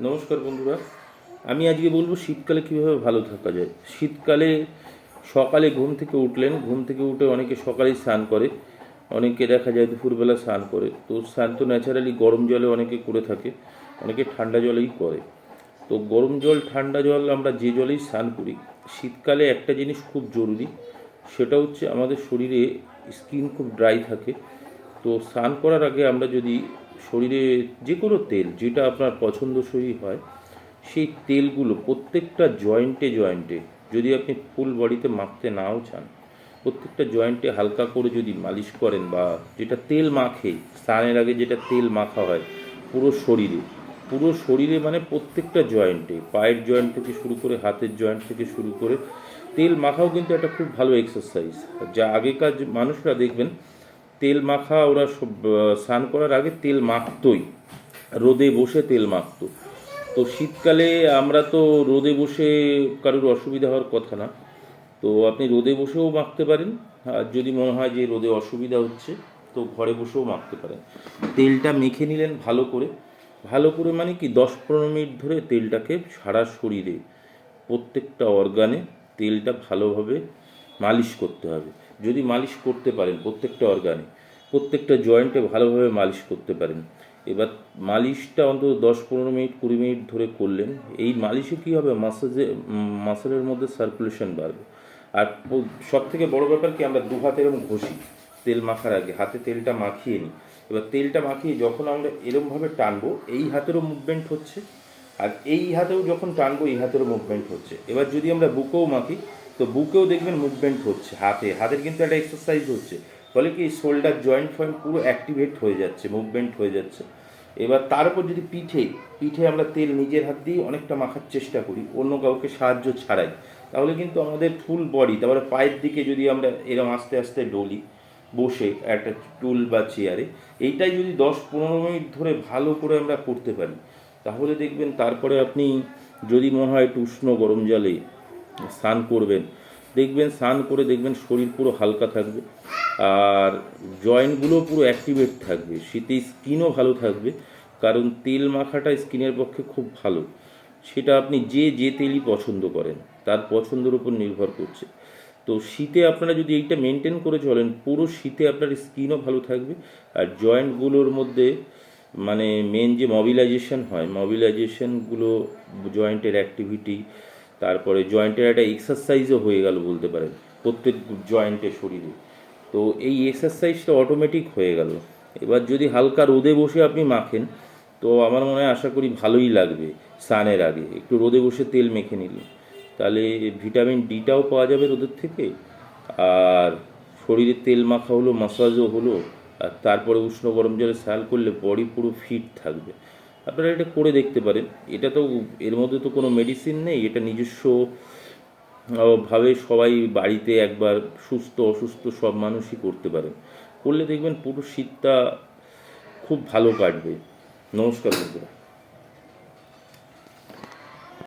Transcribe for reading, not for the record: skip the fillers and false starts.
নমস্কার বন্ধুরা, আমি আজকে বলবো শীতকালে কীভাবে ভালো থাকা যায়। শীতকালে সকালে ঘুম থেকে উঠলেন, ঘুম থেকে উঠে অনেকে সকালেই স্নান করে, অনেকে দেখা যায় দুপুরবেলা স্নান করে। তো স্নান তো ন্যাচারালি গরম জলে অনেকে করে থাকে, অনেকে ঠান্ডা জলেই করে। তো গরম জল ঠান্ডা জল আমরা যে জলেই স্নান করি, শীতকালে একটা জিনিস খুব জরুরি, সেটা হচ্ছে আমাদের শরীরে স্কিন খুব ড্রাই থাকে। তো স্নান করার আগে আমরা যদি শরীরে যে কোনো তেল যেটা আপনার পছন্দসই হয়, সেই তেলগুলো প্রত্যেকটা জয়েন্টে জয়েন্টে, যদি আপনি ফুল বডিতে মাখতে নাও চান, প্রত্যেকটা জয়েন্টে হালকা করে যদি মালিশ করেন, বা যেটা তেল মাখে স্নানের আগে যেটা তেল মাখা হয় পুরো শরীরে, পুরো শরীরে মানে প্রত্যেকটা জয়েন্টে, পায়ের জয়েন্ট থেকে শুরু করে হাতের জয়েন্ট থেকে শুরু করে তেল মাখাও কিন্তু একটা খুব ভালো এক্সারসাইজ। যা আগেকার মানুষরা দেখবেন তেল মাখা, ওরা সব স্নান করার আগে তেল মাখতই, রোদে বসে তেল মাখতো। তো শীতকালে আমরা তো রোদে বসে, কারোর অসুবিধা হওয়ার কথা না, তো আপনি রোদে বসেও মাখতে পারেন। আর যদি মনে হয় যে রোদে অসুবিধা হচ্ছে, তো ঘরে বসেও মাখতে পারেন। তেলটা মেখে নিলেন ভালো করে, ভালো করে মানে কি 10-15 মিনিট ধরে তেলটাকে সারা শরীরে প্রত্যেকটা অর্গানে তেলটা ভালোভাবে মালিশ করতে হবে। যদি মালিশ করতে পারেন প্রত্যেকটা অর্গানে, প্রত্যেকটা জয়েন্টে ভালোভাবে মালিশ করতে পারেন, এবার মালিশটা অন্তত 10-15 মিনিট 20 মিনিট ধরে করলেন। এই মালিশে কী হবে, মাসেলের মধ্যে সার্কুলেশন বাড়বে। আর সব থেকে বড়ো ব্যাপার কি, আমরা দু হাতে এরকম ঘষি তেল মাখার আগে, হাতে তেলটা মাখিয়ে নিই। এবার তেলটা মাখিয়ে যখন আমরা এরমভাবে টানবো, এই হাতেরও মুভমেন্ট হচ্ছে, আর এই হাতেও যখন টানবো এই হাতেরও মুভমেন্ট হচ্ছে। এবার যদি আমরা বুকেও মাখি, তো বুকেও দেখবেন মুভমেন্ট হচ্ছে, হাতের কিন্তু একটা এক্সারসাইজ হচ্ছে, ফলে কি শোল্ডার জয়েন্ট ফয়েন্ট পুরো অ্যাক্টিভেট হয়ে যাচ্ছে, মুভমেন্ট হয়ে যাচ্ছে। এবার তার উপর যদি পিঠে আমরা তেল নিজের হাত দিয়ে অনেকটা মাখার চেষ্টা করি, অন্য কাউকে সাহায্য ছাড়াই, তাহলে কিন্তু আমাদের ফুল বডি, তারপরে পায়ের দিকে যদি আমরা এরকম আস্তে আস্তে ডলি বসে একটা টুল বা চেয়ারে, এইটাই যদি 10-15 মিনিট ধরে ভালো করে আমরা করতে পারি, তাহলে দেখবেন তারপরে আপনি যদি মনে হয় একটু উষ্ণ গরম জলে স্নান করবেন, দেখবেন স্নান করে দেখবেন শরীর পুরো হালকা থাকবে, আর জয়েন্টগুলো পুরো অ্যাক্টিভেট থাকবে, শীতে স্কিনও ভালো থাকবে। কারণ তেল মাখাটা স্কিনের পক্ষে খুব ভালো। সেটা আপনি যে তেলই পছন্দ করেন তার পছন্দের উপর নির্ভর করছে। তো শীতে আপনারা যদি এইটা মেনটেন করে চলেন, পুরো শীতে আপনার স্কিনও ভালো থাকবে, আর জয়েন্টগুলোর মধ্যে মানে মেন যে মবিলাইজেশনগুলো, জয়েন্টের অ্যাক্টিভিটি, তারপরে জয়েন্টের একটা এক্সারসাইজও হয়ে গেল বলতে পারেন প্রত্যেক জয়েন্টে শরীরে। তো এই এক্সারসাইজটা অটোমেটিক হয়ে গেল। এবার যদি হালকা রোদে বসে আপনি মাখেন, তো আমার মনে হয় আশা করি ভালোই লাগবে। স্নানের আগে একটু রোদে বসে তেল মেখে নিলে, তাহলে ভিটামিন ডিটাও পাওয়া যাবে রোদের থেকে, আর শরীরে তেল মাখা হলো, মাসাজও হলো, আর তারপরে উষ্ণ গরম জলে স্নান করলে বডি পুরো ফিট থাকবে। আপনারা এটা করে দেখতে পারেন। এটা তো, এর মধ্যে তো কোনো মেডিসিন নেই, এটা নিজস্ব ভাবে সবাই বাড়িতে একবার, সুস্থ অসুস্থ সব মানুষই করতে পারেন। করলে দেখবেন পুরো শীতটা খুব ভালো কাটবে। নমস্কার বন্ধুরা।